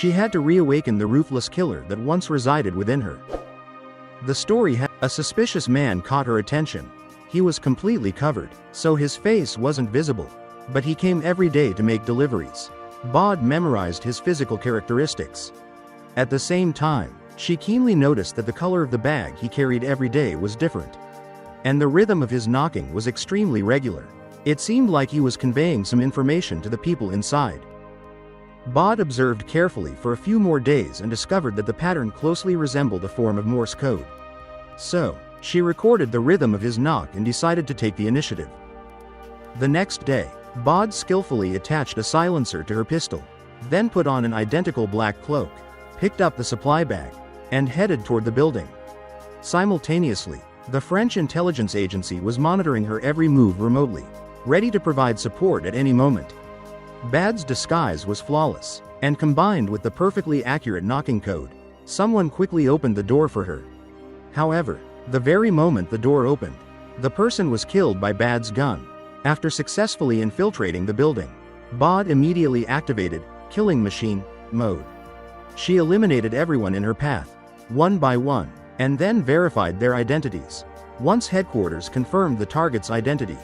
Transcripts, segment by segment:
She had to reawaken the ruthless killer that once resided within her. The story had a suspicious man caught her attention. He was completely covered, so his face wasn't visible, but he came every day to make deliveries. Bod memorized his physical characteristics. At the same time, she keenly noticed that the color of the bag he carried every day was different. And the rhythm of his knocking was extremely regular. It seemed like he was conveying some information to the people inside. Bod observed carefully for a few more days and discovered that the pattern closely resembled a form of Morse code. So, she recorded the rhythm of his knock and decided to take the initiative. The next day, Bod skillfully attached a silencer to her pistol, then put on an identical black cloak, picked up the supply bag, and headed toward the building. Simultaneously, the French intelligence agency was monitoring her every move remotely, ready to provide support at any moment. Bod's disguise was flawless, and combined with the perfectly accurate knocking code, someone quickly opened the door for her. However, the very moment the door opened, the person was killed by Bod's gun. After successfully infiltrating the building, Bod immediately activated killing machine mode. She eliminated everyone in her path, one by one, and then verified their identities. Once headquarters confirmed the target's identity,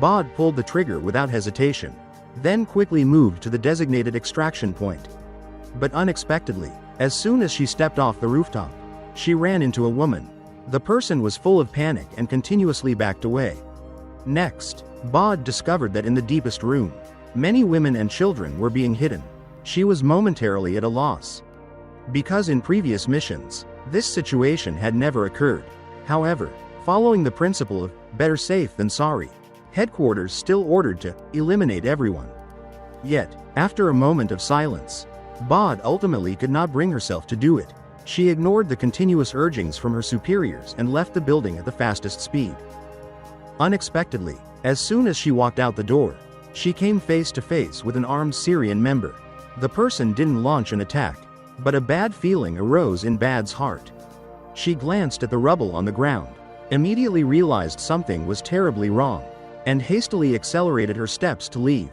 Bod pulled the trigger without hesitation, then quickly moved to the designated extraction point. But unexpectedly, as soon as she stepped off the rooftop, she ran into a woman. The person was full of panic and continuously backed away. Next, Bod discovered that in the deepest room, many women and children were being hidden. She was momentarily at a loss. Because in previous missions, this situation had never occurred. However, following the principle of better safe than sorry, headquarters still ordered to eliminate everyone. Yet, after a moment of silence, Bod ultimately could not bring herself to do it. She ignored the continuous urgings from her superiors and left the building at the fastest speed. Unexpectedly, as soon as she walked out the door, she came face to face with an armed Syrian member. The person didn't launch an attack, but a bad feeling arose in Bod's heart. She glanced at the rubble on the ground, immediately realized something was terribly wrong, and hastily accelerated her steps to leave.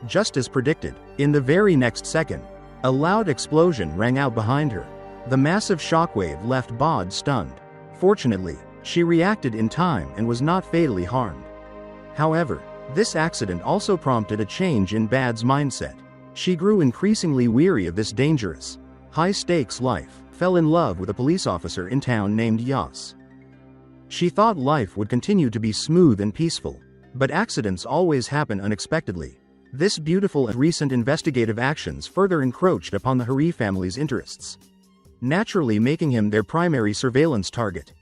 Just as predicted, in the very next second, a loud explosion rang out behind her. The massive shockwave left Bod stunned. Fortunately, she reacted in time and was not fatally harmed. However, this accident also prompted a change in Bod's mindset. She grew increasingly weary of this dangerous, high-stakes life, fell in love with a police officer in town named Yas. She thought life would continue to be smooth and peaceful, but accidents always happen unexpectedly. This beautiful and recent investigative actions further encroached upon the Hari family's interests, naturally making him their primary surveillance target.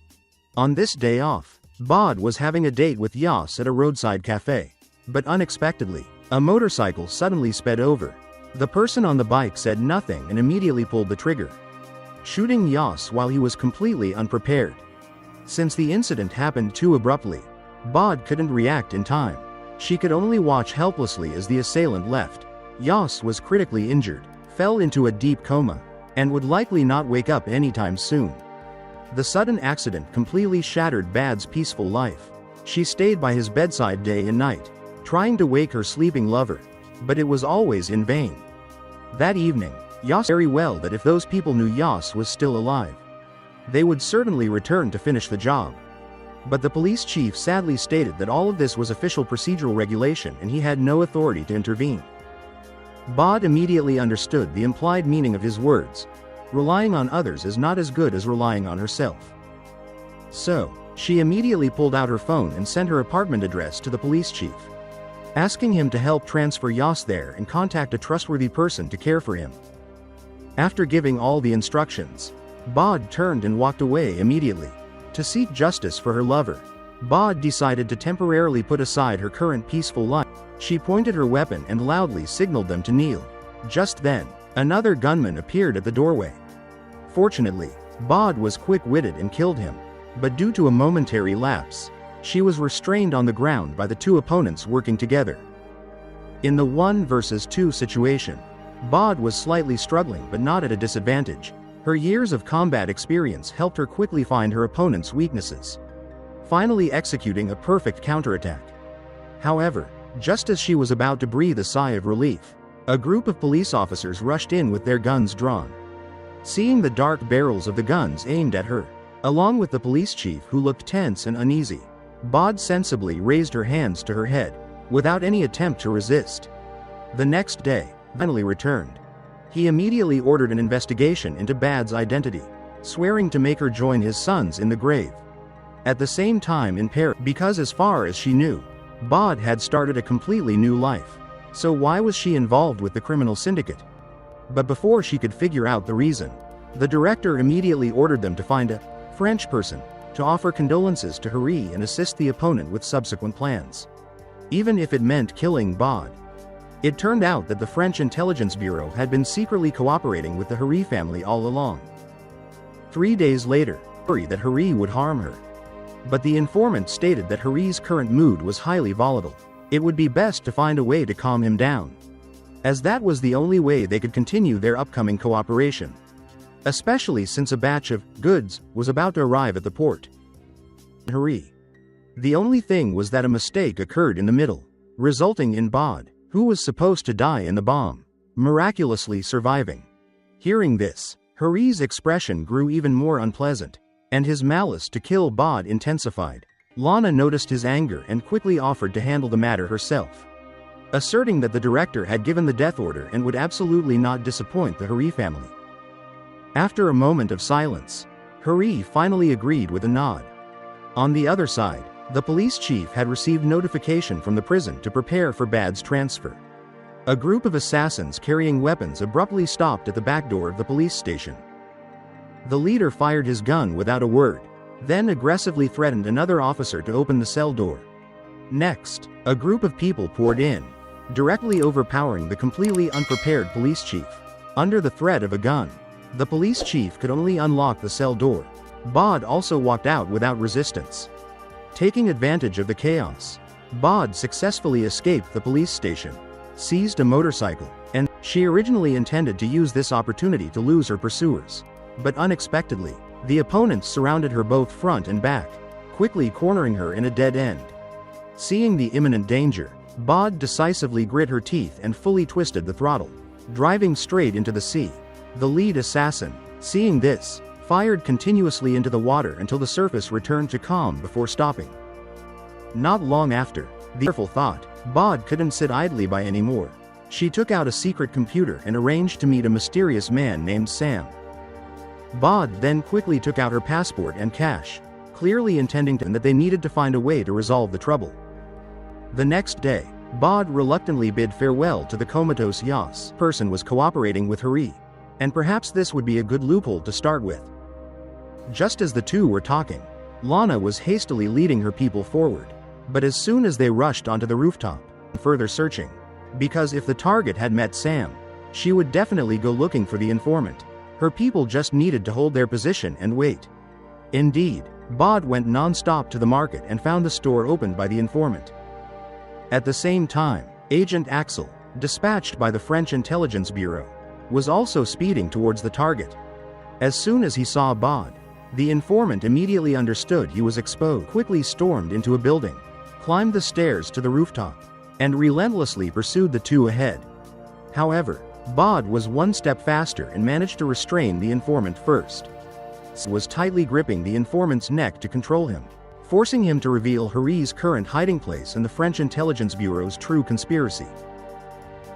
On this day off, Bod was having a date with Yas at a roadside cafe. But unexpectedly, a motorcycle suddenly sped over. The person on the bike said nothing and immediately pulled the trigger, shooting Yas while he was completely unprepared. Since the incident happened too abruptly, Bod couldn't react in time. She could only watch helplessly as the assailant left. Yas was critically injured, fell into a deep coma, and would likely not wake up anytime soon. The sudden accident completely shattered Bod's peaceful life. She stayed by his bedside day and night, trying to wake her sleeping lover, but it was always in vain. That evening, Yas knew very well that if those people knew Yas was still alive, they would certainly return to finish the job. But the police chief sadly stated that all of this was official procedural regulation and he had no authority to intervene. Bod immediately understood the implied meaning of his words. Relying on others is not as good as relying on herself. So, she immediately pulled out her phone and sent her apartment address to the police chief, asking him to help transfer Yas there and contact a trustworthy person to care for him. After giving all the instructions, Bod turned and walked away immediately. To seek justice for her lover, Bod decided to temporarily put aside her current peaceful life. She pointed her weapon and loudly signaled them to kneel. Just then, another gunman appeared at the doorway. Fortunately, Bod was quick-witted and killed him, but due to a momentary lapse, she was restrained on the ground by the two opponents working together. In the 1 versus 2 situation, Bod was slightly struggling but not at a disadvantage. Her years of combat experience helped her quickly find her opponent's weaknesses, finally executing a perfect counterattack. However, just as she was about to breathe a sigh of relief, A group of police officers rushed in with their guns drawn. Seeing the dark barrels of the guns aimed at her, along with the police chief who looked tense and uneasy, Bod sensibly raised her hands to her head, without any attempt to resist. The next day, finally returned. He immediately ordered an investigation into Bad's identity, swearing to make her join his sons in the grave. At the same time in Paris, because as far as she knew, Bod had started a completely new life. So why was she involved with the criminal syndicate? But before she could figure out the reason, the director immediately ordered them to find a French person to offer condolences to Harry and assist the opponent with subsequent plans, even if it meant killing Bod. It turned out that the French intelligence bureau had been secretly cooperating with the Harry family all along. 3 days later, worried that Harry would harm her. But the informant stated that Harry's current mood was highly volatile. It would be best to find a way to calm him down, as that was the only way they could continue their upcoming cooperation, especially since a batch of goods was about to arrive at the port. Harry. The only thing was that a mistake occurred in the middle, resulting in Bod, who was supposed to die in the bomb, miraculously surviving. Hearing this, Harry's expression grew even more unpleasant, and his malice to kill Bod intensified. Lana noticed his anger and quickly offered to handle the matter herself, asserting that the director had given the death order and would absolutely not disappoint the Harry family. After a moment of silence, Harry finally agreed with a nod. On the other side, the police chief had received notification from the prison to prepare for Bad's transfer. A group of assassins carrying weapons abruptly stopped at the back door of the police station. The leader fired his gun without a word, then aggressively threatened another officer to open the cell door. Next, a group of people poured in, directly overpowering the completely unprepared police chief. Under the threat of a gun, the police chief could only unlock the cell door. Bod also walked out without resistance. Taking advantage of the chaos, Bod successfully escaped the police station, seized a motorcycle, and she originally intended to use this opportunity to lose her pursuers. But unexpectedly, the opponents surrounded her both front and back, quickly cornering her in a dead end. Seeing the imminent danger, Bod decisively grit her teeth and fully twisted the throttle, driving straight into the sea. The lead assassin, seeing this, fired continuously into the water until the surface returned to calm before stopping. Not long after, the careful thought, Bod couldn't sit idly by anymore. She took out a secret computer and arranged to meet a mysterious man named Sam. Bod then quickly took out her passport and cash, clearly intending that they needed to find a way to resolve the trouble. The next day, Bod reluctantly bid farewell to the comatose Yas. Person was cooperating with Harry, and perhaps this would be a good loophole to start with. Just as the two were talking, Lana was hastily leading her people forward, but as soon as they rushed onto the rooftop, further searching, because if the target had met Sam, she would definitely go looking for the informant. Her people just needed to hold their position and wait. Indeed, Bod went non-stop to the market and found the store opened by the informant. At the same time, Agent Axel, dispatched by the French intelligence bureau, was also speeding towards the target. As soon as he saw Bod, the informant immediately understood he was exposed, quickly stormed into a building, climbed the stairs to the rooftop, and relentlessly pursued the two ahead. However, Bod was one step faster and managed to restrain the informant first. Was tightly gripping the informant's neck to control him, forcing him to reveal Harry's current hiding place and the French intelligence bureau's true conspiracy.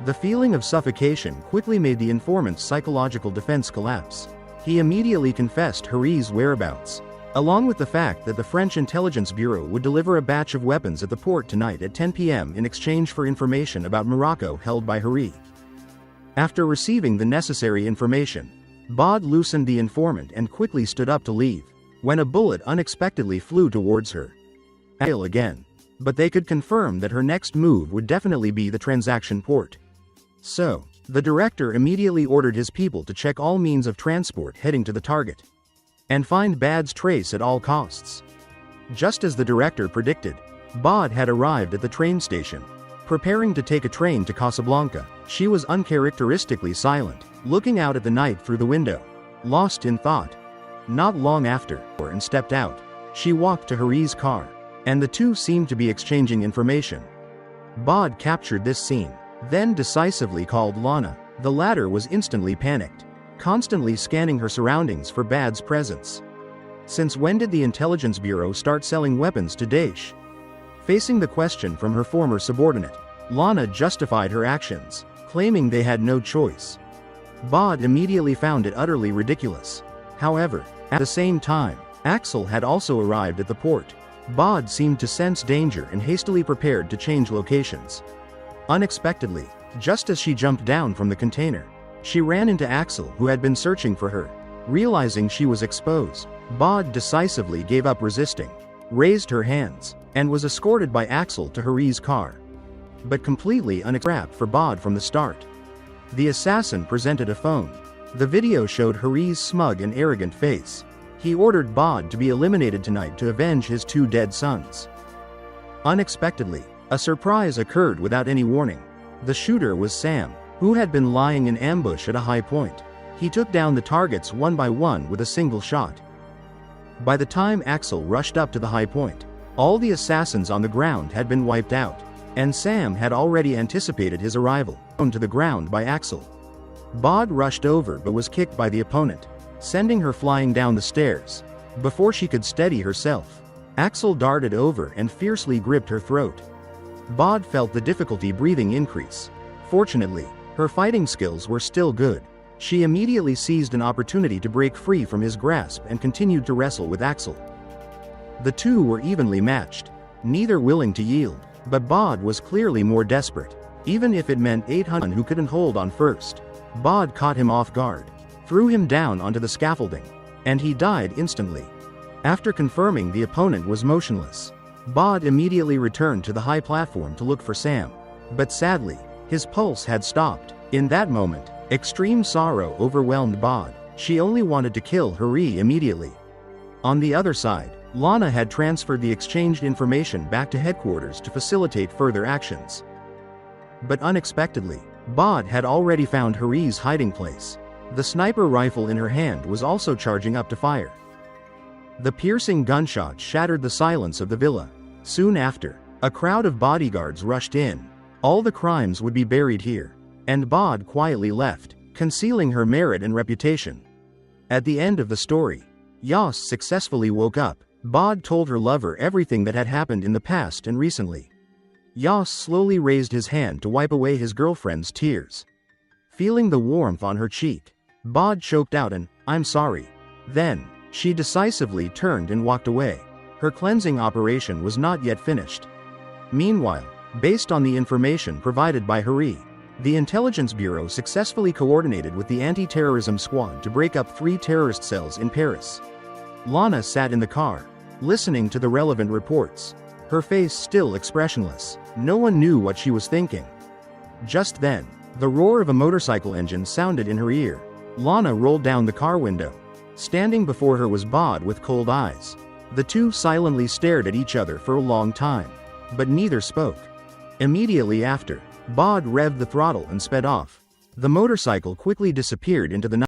The feeling of suffocation quickly made the informant's psychological defense collapse. He immediately confessed Harry's whereabouts, along with the fact that the French intelligence bureau would deliver a batch of weapons at the port tonight at 10 p.m. in exchange for information about Morocco held by Harry. After receiving the necessary information, Bod loosened the informant and quickly stood up to leave, when a bullet unexpectedly flew towards her. Again, but they could confirm that her next move would definitely be the transaction port. So, the director immediately ordered his people to check all means of transport heading to the target, and find Bad's trace at all costs. Just as the director predicted, Bod had arrived at the train station, preparing to take a train to Casablanca. She was uncharacteristically silent, looking out at the night through the window, lost in thought. Not long after, and stepped out, she walked to Harry's car, and the two seemed to be exchanging information. Bod captured this scene, then decisively called Lana. The latter was instantly panicked, constantly scanning her surroundings for Bad's presence. Since when did the Intelligence Bureau start selling weapons to Daesh? Facing the question from her former subordinate, Lana justified her actions, claiming they had no choice. Bod immediately found it utterly ridiculous. However, at the same time, Axel had also arrived at the port. Bod seemed to sense danger and hastily prepared to change locations. Unexpectedly, just as she jumped down from the container, she ran into Axel, who had been searching for her. Realizing she was exposed, Bod decisively gave up resisting, raised her hands, and was escorted by Axel to Hari's car. But completely unexpected for Bod from the start. The assassin presented a phone. The video showed Hari's smug and arrogant face. He ordered Bod to be eliminated tonight to avenge his 2 dead sons. Unexpectedly, a surprise occurred without any warning. The shooter was Sam, who had been lying in ambush at a high point. He took down the targets one by one with a single shot. By the time Axel rushed up to the high point, all the assassins on the ground had been wiped out, and Sam had already anticipated his arrival, thrown to the ground by Axel. Bod rushed over but was kicked by the opponent, sending her flying down the stairs. Before she could steady herself, Axel darted over and fiercely gripped her throat. Bod felt the difficulty breathing increase. Fortunately, her fighting skills were still good. She immediately seized an opportunity to break free from his grasp and continued to wrestle with Axel. The two were evenly matched, neither willing to yield, but Bod was clearly more desperate, even if it meant 800 who couldn't hold on first. Bod caught him off guard, threw him down onto the scaffolding, and he died instantly. After confirming the opponent was motionless, Bod immediately returned to the high platform to look for Sam. But sadly, his pulse had stopped. In that moment, extreme sorrow overwhelmed Bod. She only wanted to kill Hari immediately. On the other side, Lana had transferred the exchanged information back to headquarters to facilitate further actions. But unexpectedly, Bod had already found Hari's hiding place. The sniper rifle in her hand was also charging up to fire. The piercing gunshot shattered the silence of the villa. Soon after, a crowd of bodyguards rushed in. All the crimes would be buried here, and Bod quietly left, concealing her merit and reputation. At the end of the story, Yas successfully woke up. Bod told her lover everything that had happened in the past and recently. Yas slowly raised his hand to wipe away his girlfriend's tears. Feeling the warmth on her cheek, Bod choked out an, "I'm sorry." Then, she decisively turned and walked away. Her cleansing operation was not yet finished. Meanwhile, based on the information provided by Hari, the Intelligence Bureau successfully coordinated with the anti-terrorism squad to break up 3 terrorist cells in Paris. Lana sat in the car, listening to the relevant reports, her face still expressionless. No one knew what she was thinking. Just then, the roar of a motorcycle engine sounded in her ear. Lana rolled down the car window. Standing before her was Bod with cold eyes. The two silently stared at each other for a long time, but neither spoke. Immediately after, Bod revved the throttle and sped off. The motorcycle quickly disappeared into the night.